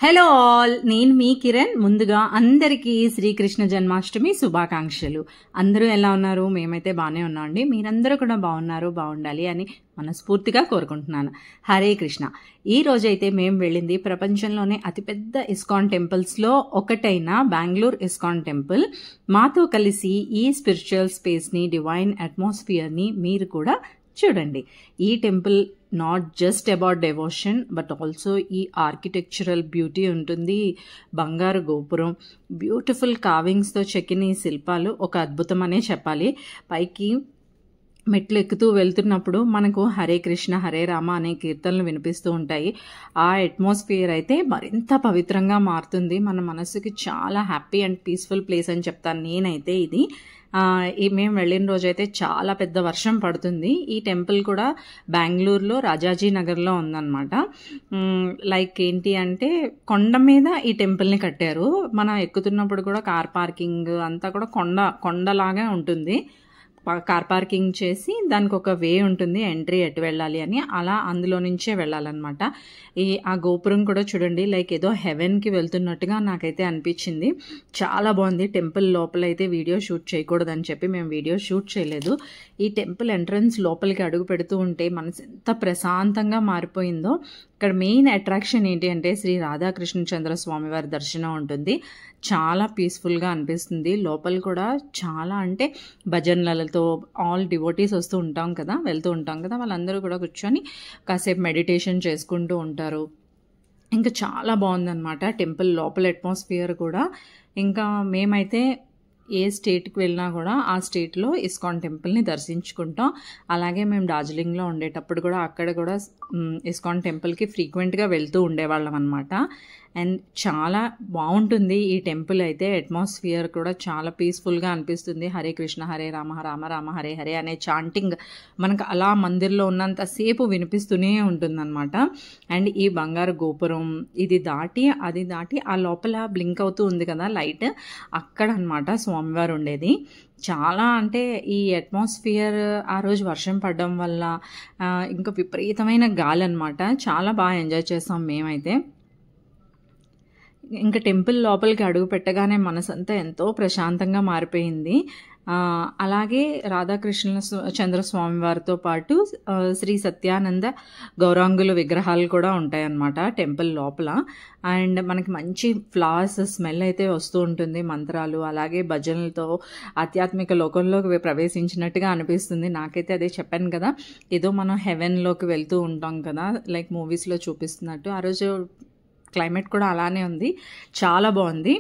Hello all, నేను మీ కిరణ్. ముందుగా అందరికీ శ్రీకృష్ణ జన్మాష్టమి శుభాకాంక్షలు. అందరూ ఎలా ఉన్నారు? మేమైతే బాగానే ఉన్నామండి. మీరందరూ కూడా బాగుండాలి అని మనస్ఫూర్తిగా కోరుకుంటున్నాను. హరే కృష్ణ. ఈ రోజైతే మేము వెళ్ళింది ప్రపంచంలోనే అతిపెద్ద ఇస్కాన్ టెంపుల్స్లో ఒకటైన బెంగళూరు ఇస్కాన్ టెంపుల్. మాతో కలిసి ఈ స్పిరిచువల్ స్పేస్ని, డివైన్ అట్మాస్ఫియర్ని మీరు కూడా చూడండి. ఈ temple not just about devotion but also ఈ ఆర్కిటెక్చరల్ బ్యూటీ ఉంటుంది. బంగారు గోపురం, బ్యూటిఫుల్ కార్వింగ్స్తో చెక్కిన ఈ శిల్పాలు ఒక అద్భుతం అనే చెప్పాలి. పైకి మెట్లు ఎక్కుతూ వెళ్తున్నప్పుడు మనకు హరే కృష్ణ హరే రామ అనే కీర్తనలు వినిపిస్తూ ఉంటాయి. ఆ అట్మాస్ఫియర్ అయితే మరింత పవిత్రంగా మారుతుంది. మన మనసుకి చాలా హ్యాపీ అండ్ పీస్ఫుల్ ప్లేస్ అని చెప్తాను నేనైతే. ఇది మేము వెళ్ళిన రోజైతే చాలా పెద్ద వర్షం పడుతుంది. ఈ టెంపుల్ కూడా బెంగళూరులో రాజాజీ నగర్లో ఉందన్నమాట. లైక్ ఏంటి అంటే కొండ మీద ఈ టెంపుల్ని కట్టారు. మనం ఎక్కుతున్నప్పుడు కూడా కార్ పార్కింగ్ అంతా కూడా కొండలాగా ఉంటుంది. కార్ పార్కింగ్ చేసి దానికి ఒక వే ఉంటుంది, ఎంట్రీ ఎటు వెళ్ళాలి అని, అలా అందులో నుంచే వెళ్ళాలన్నమాట. ఆ గోపురం కూడా చూడండి, లైక్ ఏదో హెవెన్కి వెళ్తున్నట్టుగా నాకైతే అనిపించింది. చాలా బాగుంది. టెంపుల్ లోపలైతే వీడియో షూట్ చేయకూడదని చెప్పి మేము వీడియో షూట్ చేయలేదు. ఈ టెంపుల్ ఎంట్రన్స్ లోపలికి అడుగు పెడుతూ ఉంటే మనసు ఎంత ప్రశాంతంగా మారిపోయిందో. ఇక్కడ మెయిన్ అట్రాక్షన్ ఏంటి అంటే శ్రీ రాధాకృష్ణచంద్ర స్వామి వారి దర్శనం ఉంటుంది. చాలా పీస్ఫుల్గా అనిపిస్తుంది. లోపల కూడా చాలా అంటే భజనలతో ఆల్ డివోటీస్ వెళ్తూ ఉంటాం కదా, వాళ్ళందరూ కూడా కూర్చొని కాసేపు మెడిటేషన్ చేసుకుంటూ ఉంటారు. ఇంకా చాలా బాగుందన్నమాట టెంపుల్ లోపల అట్మాస్ఫియర్ కూడా. ఇంకా మేమైతే ఏ స్టేట్కి వెళ్ళినా కూడా ఆ స్టేట్లో ఇస్కాన్ టెంపుల్ని దర్శించుకుంటాం. అలాగే మేము డార్జిలింగ్లో ఉండేటప్పుడు కూడా అక్కడ కూడా ఇస్కాన్ టెంపుల్కి ఫ్రీక్వెంట్గా వెళ్తూ ఉండేవాళ్ళం అనమాట. అండ్ చాలా బాగుంటుంది ఈ టెంపుల్ అయితే. అట్మాస్ఫియర్ కూడా చాలా పీస్ఫుల్గా అనిపిస్తుంది. హరే కృష్ణ హరే రామ రామ రామ హరే హరే అనే చాంటింగ్ మనకు అలా మందిర్లో ఉన్నంతసేపు వినిపిస్తూనే ఉంటుందన్నమాట. అండ్ ఈ బంగారు గోపురం అది దాటి ఆ లోపల బ్లింక్ అవుతూ ఉంది కదా లైట్, అక్కడ అనమాట స్వామివారు ఉండేది. చాలా అంటే ఈ అట్మాస్ఫియర్ ఆ రోజు వర్షం పడడం వల్ల ఇంకా విపరీతమైన గాలి అనమాట. చాలా బాగా ఎంజాయ్ చేస్తాం మేమైతే. ఇంకా టెంపుల్ లోపలికి అడుగు పెట్టగానే మనసంతా ఎంతో ప్రశాంతంగా మారిపోయింది. అలాగే రాధాకృష్ణ చంద్రస్వామి వారితో పాటు శ్రీ సత్యానంద గౌరాంగుల విగ్రహాలు కూడా ఉంటాయన్నమాట టెంపుల్ లోపల. అండ్ మనకి మంచి ఫ్లవర్స్ స్మెల్ అయితే వస్తూ ఉంటుంది. మంత్రాలు అలాగే భజనలతో ఆధ్యాత్మిక లోకంలోకి ప్రవేశించినట్టుగా అనిపిస్తుంది. నాకైతే అదే చెప్పాను కదా, ఏదో మనం హెవెన్లోకి వెళ్తూ ఉంటాం కదా, లైక్ మూవీస్లో చూపిస్తున్నట్టు. ఆ రోజు క్లైమేట్ కూడా అలానే ఉంది, చాలా బాగుంది.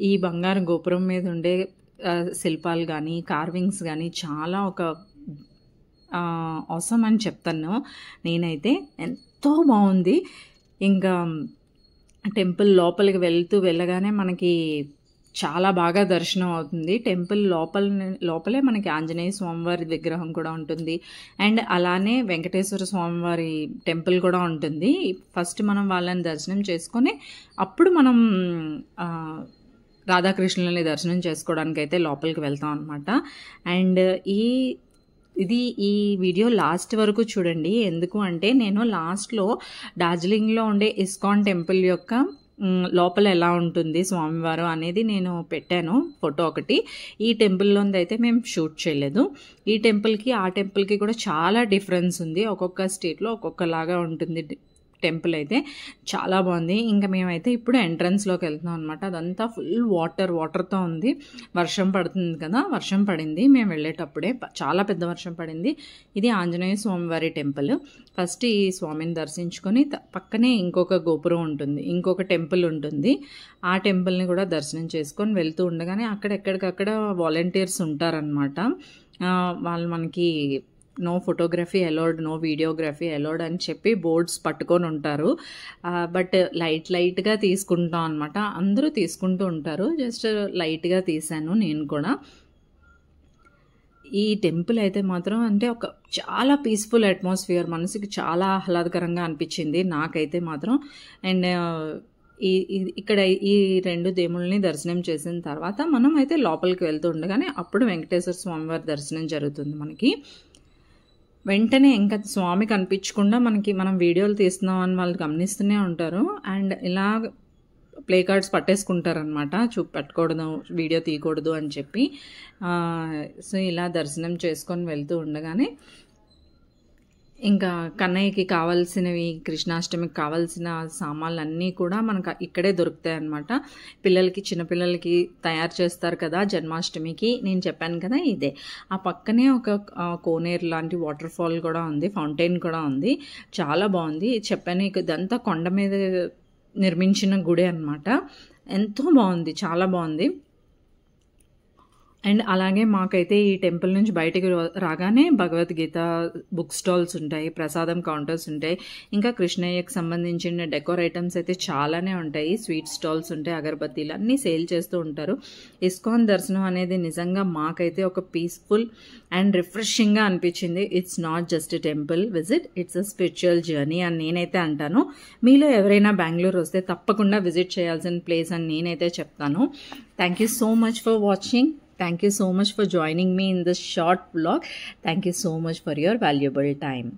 ఈ బంగారు గోపురం మీద ఉండే శిల్పాలు కానీ కార్వింగ్స్ కానీ చాలా ఒక అవసరం అని చెప్తాను నేనైతే. ఎంతో బాగుంది. ఇంకా టెంపుల్ లోపలికి వెళ్ళగానే మనకి చాలా బాగా దర్శనం అవుతుంది. టెంపుల్ లోపలే మనకి ఆంజనేయ స్వామివారి విగ్రహం కూడా ఉంటుంది. అండ్ అలానే వెంకటేశ్వర స్వామివారి టెంపుల్ కూడా ఉంటుంది. ఫస్ట్ మనం వాళ్ళని దర్శనం చేసుకొని అప్పుడు మనం రాధాకృష్ణులని దర్శనం చేసుకోవడానికి అయితే లోపలికి వెళ్తాం అనమాట. అండ్ ఈ వీడియో లాస్ట్ వరకు చూడండి. ఎందుకు అంటే నేను లాస్ట్లో డార్జిలింగ్లో ఉండే ఇస్కాన్ టెంపుల్ యొక్క లోపల ఎలా ఉంటుంది స్వామివారు అనేది నేను పెట్టాను ఫోటో ఒకటి. ఈ టెంపుల్లోది అయితే మేము షూట్ చేయలేదు. ఈ టెంపుల్కి ఆ టెంపుల్కి కూడా చాలా డిఫరెన్స్ ఉంది. ఒక్కొక్క స్టేట్లో ఒక్కొక్కలాగా ఉంటుంది టెంపుల్ అయితే. చాలా బాగుంది. ఇంకా మేమైతే ఇప్పుడు ఎంట్రన్స్లోకి వెళ్తున్నాం అనమాట. అదంతా ఫుల్ వాటర్తో ఉంది. వర్షం పడుతుంది కదా, వర్షం పడింది మేము వెళ్ళేటప్పుడే, చాలా పెద్ద వర్షం పడింది. ఇది ఆంజనేయ స్వామివారి టెంపుల్. ఫస్ట్ ఈ స్వామిని దర్శించుకొని పక్కనే ఇంకొక గోపురం ఉంటుంది, ఇంకొక టెంపుల్ ఉంటుంది. ఆ టెంపుల్ని కూడా దర్శనం చేసుకొని వెళ్తూ ఉండగానే ఎక్కడికక్కడ వాలంటీర్స్ ఉంటారనమాట. వాళ్ళు మనకి no photography allowed, no videography allowed అని చెప్పి బోర్డ్స్ పట్టుకొని ఉంటారు. బట్ లైట్గా తీసుకుంటాం అనమాట. అందరూ తీసుకుంటూ ఉంటారు. జస్ట్ లైట్గా తీశాను నేను కూడా. ఈ టెంపుల్ అయితే మాత్రం అంటే ఒక చాలా పీస్ఫుల్ అట్మాస్ఫియర్, మనసుకి చాలా ఆహ్లాదకరంగా అనిపించింది నాకైతే మాత్రం. అండ్ ఇక్కడ ఈ రెండు దేవుళ్ళని దర్శనం చేసిన తర్వాత మనం అయితే లోపలికి వెళ్తూ ఉండగానే అప్పుడు వెంకటేశ్వర స్వామివారి దర్శనం జరుగుతుంది మనకి. వెంటనే ఇంకా స్వామి కనిపించకుండా మనం వీడియోలు తీస్తున్నాం అని వాళ్ళు గమనిస్తూనే ఉంటారు. అండ్ ఇలా ప్లే కార్డ్స్ పట్టేసుకుంటారనమాట, పెట్టకూడదు, వీడియో తీయకూడదు అని చెప్పి. సో ఇలా దర్శనం చేసుకొని వెళ్తూ ఉండగానే ఇంకా కన్నయ్యకి కావాల్సినవి, కృష్ణాష్టమికి కావాల్సిన సామాన్లు అన్నీ కూడా మనకు ఇక్కడే దొరుకుతాయి అన్నమాట. చిన్నపిల్లలకి తయారు చేస్తారు కదా జన్మాష్టమికి, నేను చెప్పాను కదా ఇదే. ఆ పక్కనే ఒక కోనేరు లాంటి వాటర్ ఫాల్ కూడా ఉంది, ఫౌంటైన్ కూడా ఉంది, చాలా బాగుంది. చెప్పాను ఇదంతా కొండ మీద నిర్మించిన గుడి అన్నమాట. ఎంతో బాగుంది, చాలా బాగుంది. అండ్ అలాగే మాకైతే ఈ టెంపుల్ నుంచి బయటికి రాగానే భగవద్గీత బుక్ స్టాల్స్ ఉంటాయి, ప్రసాదం కౌంటర్స్ ఉంటాయి, ఇంకా కృష్ణయ్యకి సంబంధించిన డెకోర్ ఐటమ్స్ అయితే చాలానే ఉంటాయి, స్వీట్ స్టాల్స్ ఉంటాయి, అగరబత్తీలు అన్నీ సేల్ చేస్తూ ఉంటారు. ఇస్కాన్ దర్శనం అనేది నిజంగా మాకైతే ఒక పీస్ఫుల్ అండ్ రిఫ్రెషింగ్గా అనిపించింది. It's not just a temple visit, it's a spiritual journey అని నేనైతే అంటాను. మీలో ఎవరైనా బెంగళూరు వస్తే తప్పకుండా విజిట్ చేయాల్సిన ప్లేస్ అని నేనైతే చెప్తాను. Thank you so much for watching. Thank you so much for joining me in this short vlog. Thank you so much for your valuable time.